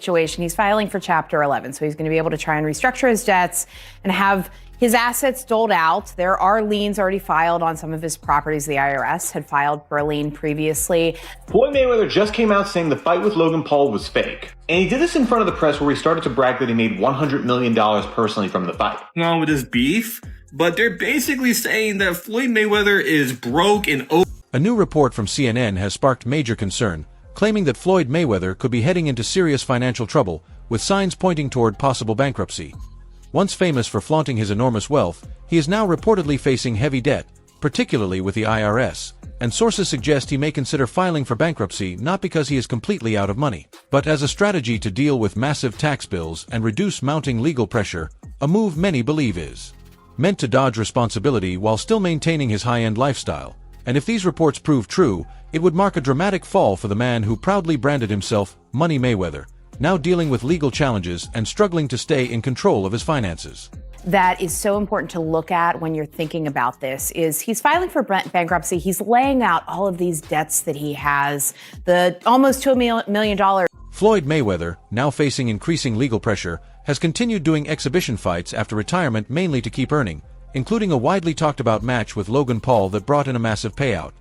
situation. He's filing for Chapter 11, so he's going to be able to try and restructure his debts and have his assets doled out. There are liens already filed on some of his properties. The IRS had filed for a lien previously. Floyd Mayweather just came out saying the fight with Logan Paul was fake. And he did this in front of the press where he started to brag that he made $100 million personally from the fight. Along with his beef, but they're basically saying that Floyd Mayweather is broke and A new report from CNN has sparked major concern, claiming that Floyd Mayweather could be heading into serious financial trouble, with signs pointing toward possible bankruptcy. Once famous for flaunting his enormous wealth, he is now reportedly facing heavy debt, particularly with the IRS, and sources suggest he may consider filing for bankruptcy not because he is completely out of money, but as a strategy to deal with massive tax bills and reduce mounting legal pressure, a move many believe is meant to dodge responsibility while still maintaining his high-end lifestyle. And if these reports prove true, it would mark a dramatic fall for the man who proudly branded himself Money Mayweather, now dealing with legal challenges and struggling to stay in control of his finances. That is so important to look at when you're thinking about this is he's filing for bankruptcy. He's laying out all of these debts that he has, the almost $2 million. Floyd Mayweather, now facing increasing legal pressure, has continued doing exhibition fights after retirement mainly to keep earning, including a widely talked about match with Logan Paul that brought in a massive payout.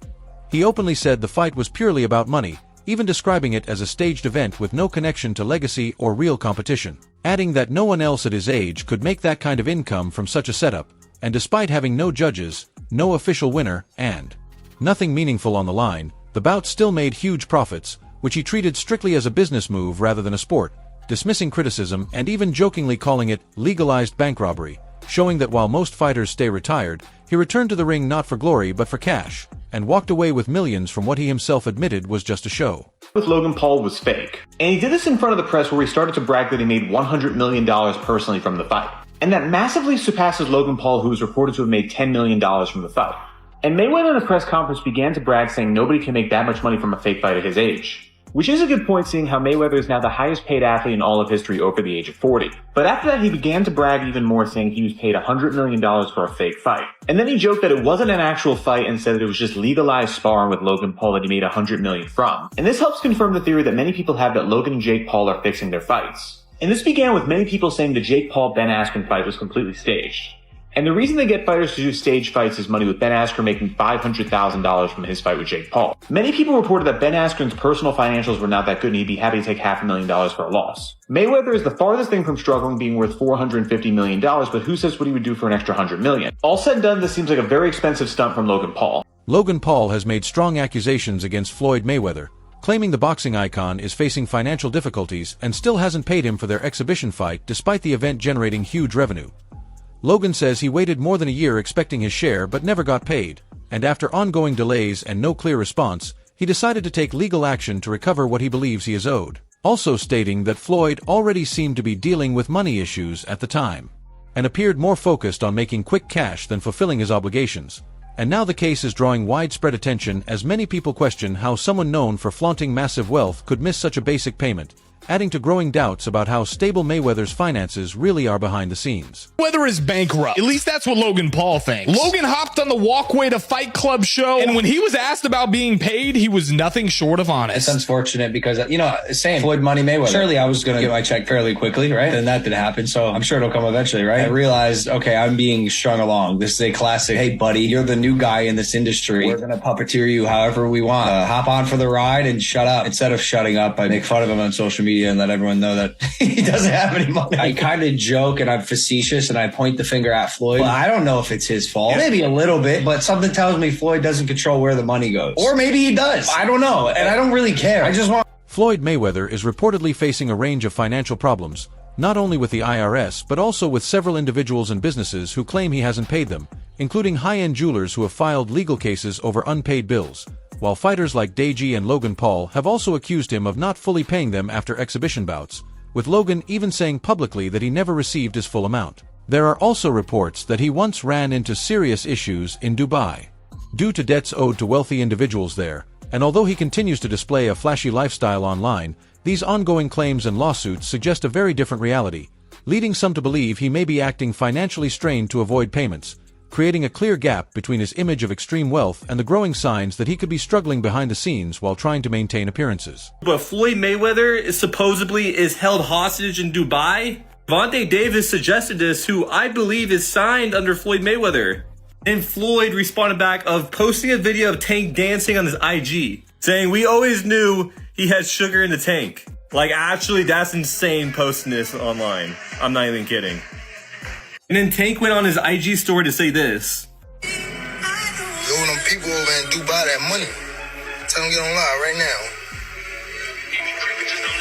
He openly said the fight was purely about money, even describing it as a staged event with no connection to legacy or real competition, adding that no one else at his age could make that kind of income from such a setup, and despite having no judges, no official winner, and nothing meaningful on the line, the bout still made huge profits, which he treated strictly as a business move rather than a sport, dismissing criticism and even jokingly calling it legalized bank robbery, showing that while most fighters stay retired, he returned to the ring not for glory but for cash, and walked away with millions from what he himself admitted was just a show. With Logan Paul was fake. And he did this in front of the press where he started to brag that he made $100 million personally from the fight. And that massively surpasses Logan Paul, who is reported to have made $10 million from the fight. And Mayweather in a press conference began to brag, saying nobody can make that much money from a fake fight at his age. Which is a good point, seeing how Mayweather is now the highest paid athlete in all of history over the age of 40. But after that, he began to brag even more, saying he was paid $100 million for a fake fight. And then he joked that it wasn't an actual fight and said that it was just legalized sparring with Logan Paul that he made $100 million from. And this helps confirm the theory that many people have that Logan and Jake Paul are fixing their fights. And this began with many people saying the Jake Paul-Ben Askren fight was completely staged. And the reason they get fighters to do stage fights is money, with Ben Askren making $500,000 from his fight with Jake Paul. Many people reported that Ben Askren's personal financials were not that good and he'd be happy to take $500,000 for a loss. Mayweather is the farthest thing from struggling, being worth $450 million, but who says what he would do for an extra $100 million? All said and done, this seems like a very expensive stunt from Logan Paul. Logan Paul has made strong accusations against Floyd Mayweather, claiming the boxing icon is facing financial difficulties and still hasn't paid him for their exhibition fight despite the event generating huge revenue. Logan says he waited more than a year expecting his share but never got paid, and after ongoing delays and no clear response, he decided to take legal action to recover what he believes he is owed. Also stating that Floyd already seemed to be dealing with money issues at the time, and appeared more focused on making quick cash than fulfilling his obligations. And now the case is drawing widespread attention as many people question how someone known for flaunting massive wealth could miss such a basic payment, adding to growing doubts about how stable Mayweather's finances really are behind the scenes. Mayweather is bankrupt. At least that's what Logan Paul thinks. Logan hopped on the walkway to Fight Club show, and when he was asked about being paid, he was nothing short of honest. It's unfortunate because, same Floyd Money Mayweather. Surely I was going to get my check fairly quickly, right? Then that didn't happen, so I'm sure it'll come eventually, right? I realized, okay, I'm being strung along. This is a classic, hey, buddy, you're the new guy in this industry. We're going to puppeteer you however we want. Hop on for the ride and shut up. Instead of shutting up, I make fun of him on social media and let everyone know that he doesn't have any money. I kind of joke and I'm facetious and I point the finger at Floyd. Well, I don't know if it's his fault. Maybe a little bit, but something tells me Floyd doesn't control where the money goes. Or maybe he does. I don't know. And I don't really care. I just want... Floyd Mayweather is reportedly facing a range of financial problems, not only with the IRS but also with several individuals and businesses who claim he hasn't paid them, including high-end jewelers who have filed legal cases over unpaid bills, while fighters like Deji and Logan Paul have also accused him of not fully paying them after exhibition bouts, with Logan even saying publicly that he never received his full amount. There are also reports that he once ran into serious issues in Dubai due to debts owed to wealthy individuals there, and although he continues to display a flashy lifestyle online, these ongoing claims and lawsuits suggest a very different reality, leading some to believe he may be acting financially strained to avoid payments, creating a clear gap between his image of extreme wealth and the growing signs that he could be struggling behind the scenes while trying to maintain appearances. But Floyd Mayweather is held hostage in Dubai. Vontae Davis suggested this, who I believe is signed under Floyd Mayweather. And Floyd responded back of posting a video of Tank dancing on his IG, saying, "We always knew he had sugar in the tank." Like, actually, that's insane posting this online. I'm not even kidding. And then Tank went on his IG story to say this. Yo, them people over in Dubai that money. Tell them get on live right now.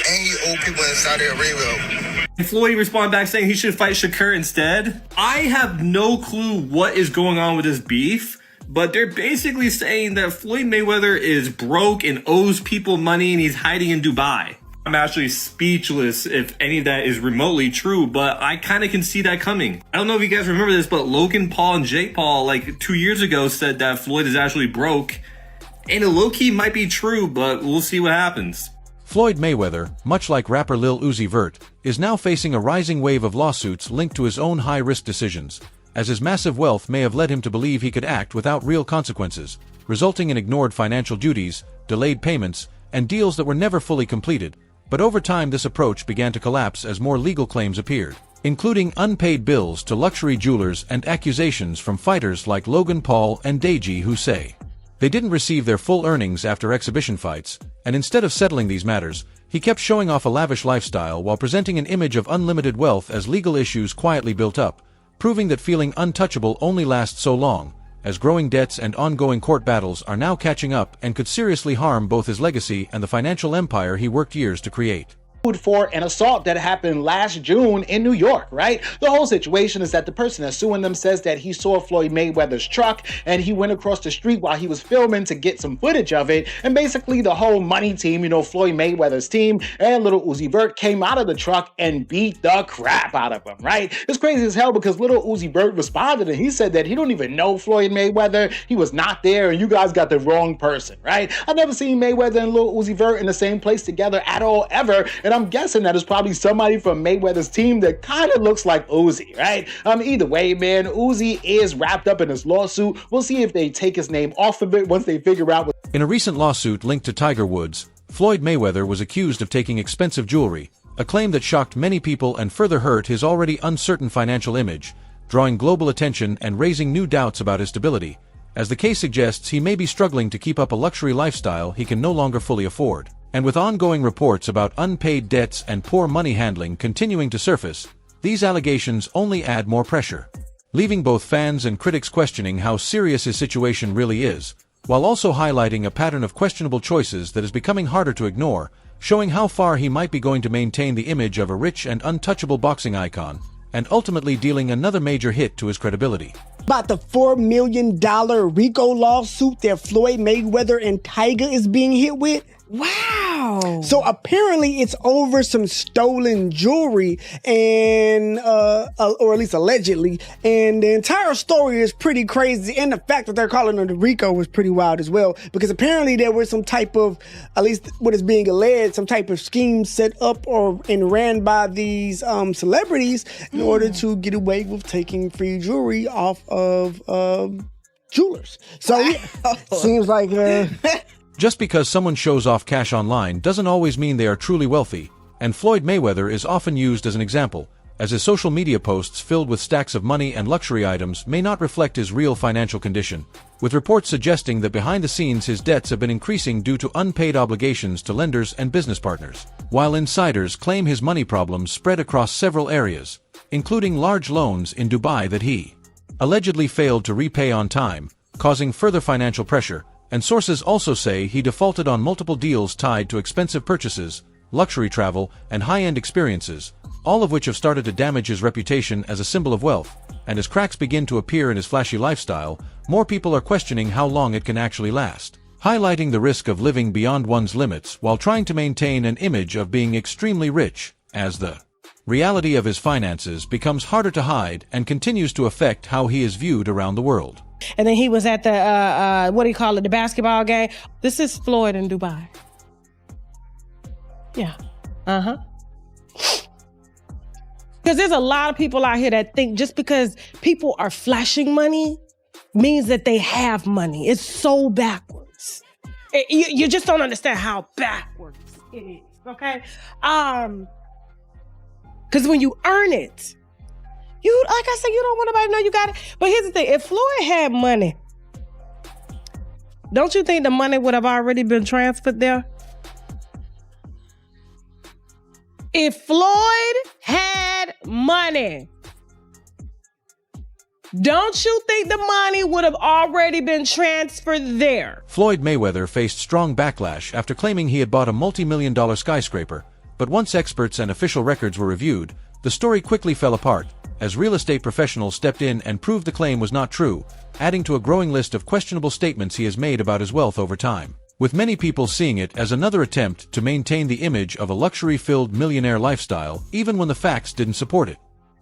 And he owe people in Saudi Arabia. And Floyd responded back saying he should fight Shakur instead. I have no clue what is going on with this beef, but they're basically saying that Floyd Mayweather is broke and owes people money and he's hiding in Dubai. I'm actually speechless if any of that is remotely true, but I kind of can see that coming. I don't know if you guys remember this, but Logan Paul and Jake Paul, like 2 years ago, said that Floyd is actually broke. And it low-key might be true, but we'll see what happens. Floyd Mayweather, much like rapper Lil Uzi Vert, is now facing a rising wave of lawsuits linked to his own high-risk decisions, as his massive wealth may have led him to believe he could act without real consequences, resulting in ignored financial duties, delayed payments, and deals that were never fully completed. But over time this approach began to collapse as more legal claims appeared, including unpaid bills to luxury jewelers and accusations from fighters like Logan Paul and Deji who say they didn't receive their full earnings after exhibition fights, and instead of settling these matters, he kept showing off a lavish lifestyle while presenting an image of unlimited wealth as legal issues quietly built up, proving that feeling untouchable only lasts so long, as growing debts and ongoing court battles are now catching up and could seriously harm both his legacy and the financial empire he worked years to create. For an assault that happened last June in New York, right? The whole situation is that the person that's suing them says that he saw Floyd Mayweather's truck and he went across the street while he was filming to get some footage of it. And basically the whole money team, Floyd Mayweather's team and Little Uzi Vert came out of the truck and beat the crap out of him, right? It's crazy as hell because Little Uzi Vert responded and he said that he don't even know Floyd Mayweather. He was not there and you guys got the wrong person, right? I've never seen Mayweather and Little Uzi Vert in the same place together at all, ever. And I'm guessing that it's probably somebody from Mayweather's team that kind of looks like Uzi, right? Either way, man, Uzi is wrapped up in this lawsuit. We'll see if they take his name off of it once they figure out what. In a recent lawsuit linked to Tiger Woods, Floyd Mayweather was accused of taking expensive jewelry, a claim that shocked many people and further hurt his already uncertain financial image, drawing global attention and raising new doubts about his stability. As the case suggests, he may be struggling to keep up a luxury lifestyle he can no longer fully afford. And with ongoing reports about unpaid debts and poor money handling continuing to surface, these allegations only add more pressure, leaving both fans and critics questioning how serious his situation really is, while also highlighting a pattern of questionable choices that is becoming harder to ignore, showing how far he might be going to maintain the image of a rich and untouchable boxing icon, and ultimately dealing another major hit to his credibility. About the $4 million RICO lawsuit that Floyd Mayweather and Tiger is being hit with. Wow. So apparently it's over some stolen jewelry and, or at least allegedly. And the entire story is pretty crazy. And the fact that they're calling it a RICO was pretty wild as well. Because apparently there was some type of, at least what is being alleged, some type of scheme set up and ran by these celebrities in order to get away with taking free jewelry off of jewelers. So yeah, seems like... Just because someone shows off cash online doesn't always mean they are truly wealthy, and Floyd Mayweather is often used as an example, as his social media posts filled with stacks of money and luxury items may not reflect his real financial condition, with reports suggesting that behind the scenes his debts have been increasing due to unpaid obligations to lenders and business partners, while insiders claim his money problems spread across several areas, including large loans in Dubai that he allegedly failed to repay on time, causing further financial pressure. And sources also say he defaulted on multiple deals tied to expensive purchases, luxury travel, and high-end experiences, all of which have started to damage his reputation as a symbol of wealth. And as cracks begin to appear in his flashy lifestyle, more people are questioning how long it can actually last, highlighting the risk of living beyond one's limits while trying to maintain an image of being extremely rich, as the reality of his finances becomes harder to hide and continues to affect how he is viewed around the world. And then he was at the, what do you call it, the basketball game. This is Floyd in Dubai. Yeah. Uh-huh. Because there's a lot of people out here that think just because people are flashing money, means that they have money. It's so backwards. You just don't understand how backwards it is, okay? Because when you earn it, like I said, you don't want nobody to know you got it. But here's the thing, if Floyd had money, don't you think the money would have already been transferred there? If Floyd had money, don't you think the money would have already been transferred there? Floyd Mayweather faced strong backlash after claiming he had bought a multi-million-dollar skyscraper, but once experts and official records were reviewed, the story quickly fell apart, as real estate professionals stepped in and proved the claim was not true, adding to a growing list of questionable statements he has made about his wealth over time, with many people seeing it as another attempt to maintain the image of a luxury-filled millionaire lifestyle, even when the facts didn't support it.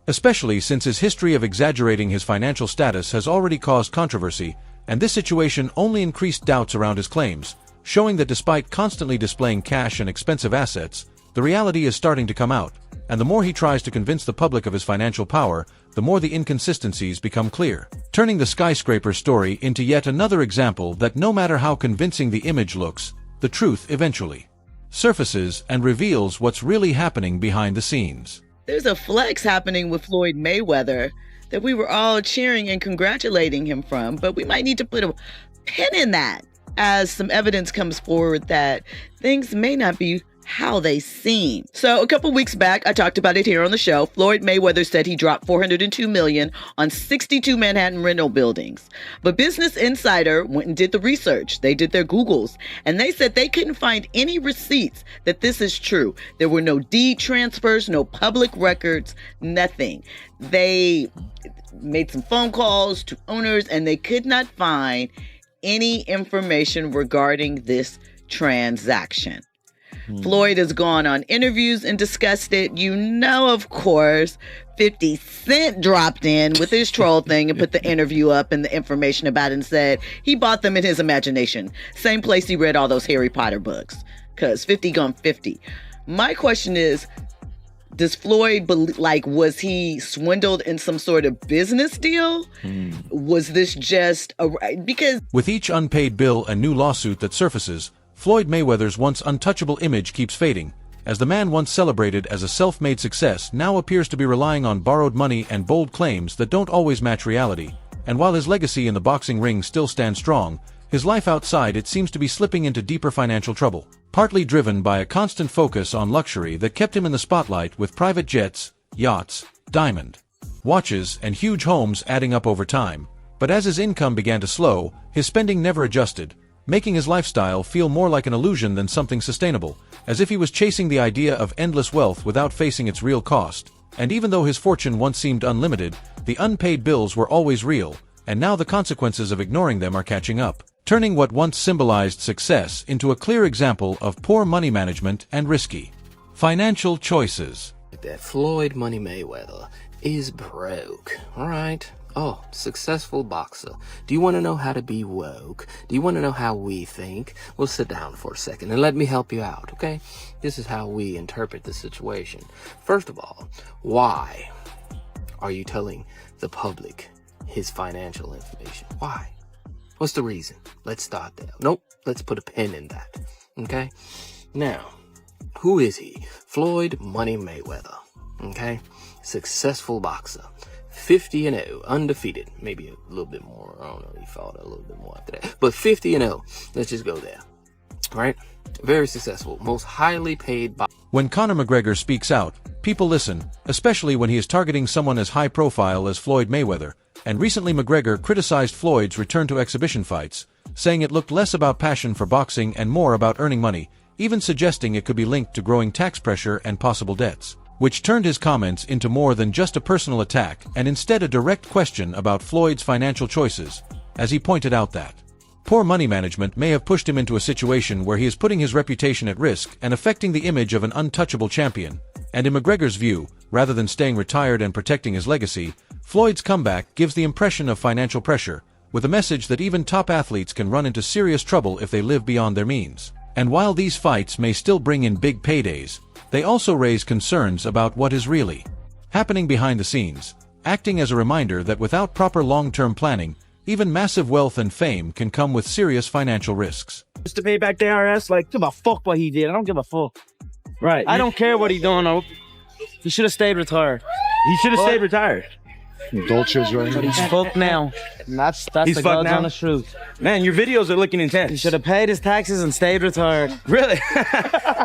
Especially since his history of exaggerating his financial status has already caused controversy, and this situation only increased doubts around his claims, showing that despite constantly displaying cash and expensive assets, the reality is starting to come out, and the more he tries to convince the public of his financial power, the more the inconsistencies become clear, turning the skyscraper story into yet another example that no matter how convincing the image looks, the truth eventually surfaces and reveals what's really happening behind the scenes. There's a flex happening with Floyd Mayweather that we were all cheering and congratulating him from, but we might need to put a pin in that as some evidence comes forward that things may not be how they seem. So a couple weeks back, I talked about it here on the show. Floyd Mayweather said he dropped $402 million on 62 Manhattan rental buildings. But Business Insider went and did the research. They did their Googles, and they said they couldn't find any receipts that this is true. There were no deed transfers, no public records, nothing. They made some phone calls to owners, and they could not find any information regarding this transaction. Floyd has gone on interviews and discussed it. You know, of course, 50 Cent dropped in with his troll thing and put the interview up and the information about it and said he bought them in his imagination. Same place he read all those Harry Potter books, because 50 gone 50. My question is, does Floyd, was he swindled in some sort of business deal? Was this just because... With each unpaid bill and new lawsuit that surfaces, Floyd Mayweather's once untouchable image keeps fading, as the man once celebrated as a self-made success now appears to be relying on borrowed money and bold claims that don't always match reality. And while his legacy in the boxing ring still stands strong, his life outside it seems to be slipping into deeper financial trouble, partly driven by a constant focus on luxury that kept him in the spotlight with private jets, yachts, diamond watches, and huge homes adding up over time. But as his income began to slow, his spending never adjusted, making his lifestyle feel more like an illusion than something sustainable, as if he was chasing the idea of endless wealth without facing its real cost. And even though his fortune once seemed unlimited, the unpaid bills were always real, and now the consequences of ignoring them are catching up, turning what once symbolized success into a clear example of poor money management and risky financial choices. That Floyd Money Mayweather is broke, all right? Oh, successful boxer. Do you want to know how to be woke? Do you want to know how we think? Well, sit down for a second and let me help you out, okay? This is how we interpret the situation. First of all, why are you telling the public his financial information? Why? What's the reason? Let's start there. Nope, let's put a pin in that, okay? Now, who is he? Floyd Money Mayweather, okay? Successful boxer. 50-0, undefeated. Maybe a little bit more. I don't know. He fought a little bit more after that. But 50-0. Let's just go there. All right? Very successful. Most highly paid boxer. When Conor McGregor speaks out, people listen, especially when he is targeting someone as high profile as Floyd Mayweather. And recently McGregor criticized Floyd's return to exhibition fights, saying it looked less about passion for boxing and more about earning money, even suggesting it could be linked to growing tax pressure and possible debts, which turned his comments into more than just a personal attack and instead a direct question about Floyd's financial choices, as he pointed out that poor money management may have pushed him into a situation where he is putting his reputation at risk and affecting the image of an untouchable champion. And in McGregor's view, rather than staying retired and protecting his legacy, Floyd's comeback gives the impression of financial pressure, with a message that even top athletes can run into serious trouble if they live beyond their means. And while these fights may still bring in big paydays, they also raise concerns about what is really happening behind the scenes, acting as a reminder that without proper long-term planning, even massive wealth and fame can come with serious financial risks. Just to pay back the IRS, like, give a fuck what he did. I don't give a fuck. Right. I don't care what he doing. He should have stayed retired. He should have stayed retired. Dolce's right But he's fucked now. And that's He's the fucked God's now? honest truth. Man, your videos are looking intense. He should have paid his taxes and stayed retired. Really?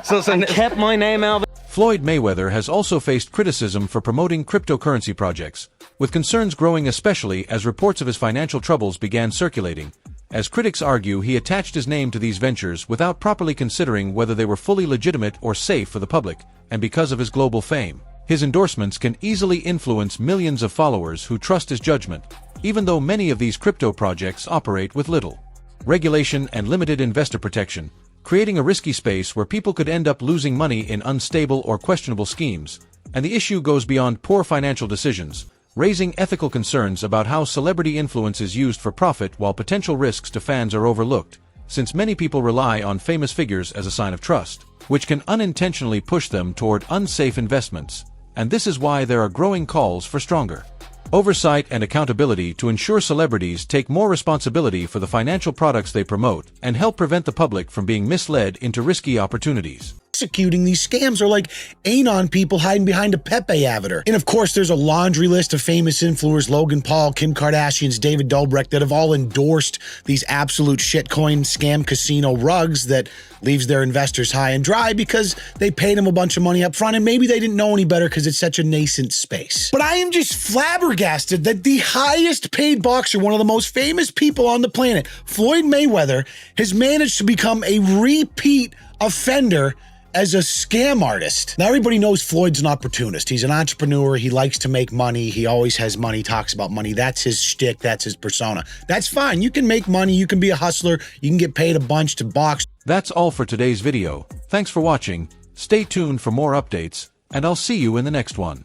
so kept my name out of it. Floyd Mayweather has also faced criticism for promoting cryptocurrency projects, with concerns growing especially as reports of his financial troubles began circulating. As critics argue, he attached his name to these ventures without properly considering whether they were fully legitimate or safe for the public, and because of his global fame. His endorsements can easily influence millions of followers who trust his judgment, even though many of these crypto projects operate with little regulation and limited investor protection, creating a risky space where people could end up losing money in unstable or questionable schemes. And the issue goes beyond poor financial decisions, raising ethical concerns about how celebrity influence is used for profit while potential risks to fans are overlooked, since many people rely on famous figures as a sign of trust, which can unintentionally push them toward unsafe investments. And this is why there are growing calls for stronger oversight and accountability to ensure celebrities take more responsibility for the financial products they promote and help prevent the public from being misled into risky opportunities. Executing these scams are like anon people hiding behind a Pepe avatar. And of course, there's a laundry list of famous influencers, Logan Paul, Kim Kardashian, David Dobrik, that have all endorsed these absolute shitcoin scam casino rugs that leaves their investors high and dry because they paid them a bunch of money up front and maybe they didn't know any better because it's such a nascent space. But I am just flabbergasted that the highest paid boxer, one of the most famous people on the planet, Floyd Mayweather, has managed to become a repeat offender as a scam artist. Now, everybody knows Floyd's an opportunist. He's an entrepreneur. He likes to make money. He always has money, talks about money. That's his shtick. That's his persona. That's fine. You can make money. You can be a hustler. You can get paid a bunch to box. That's all for today's video. Thanks for watching. Stay tuned for more updates, and I'll see you in the next one.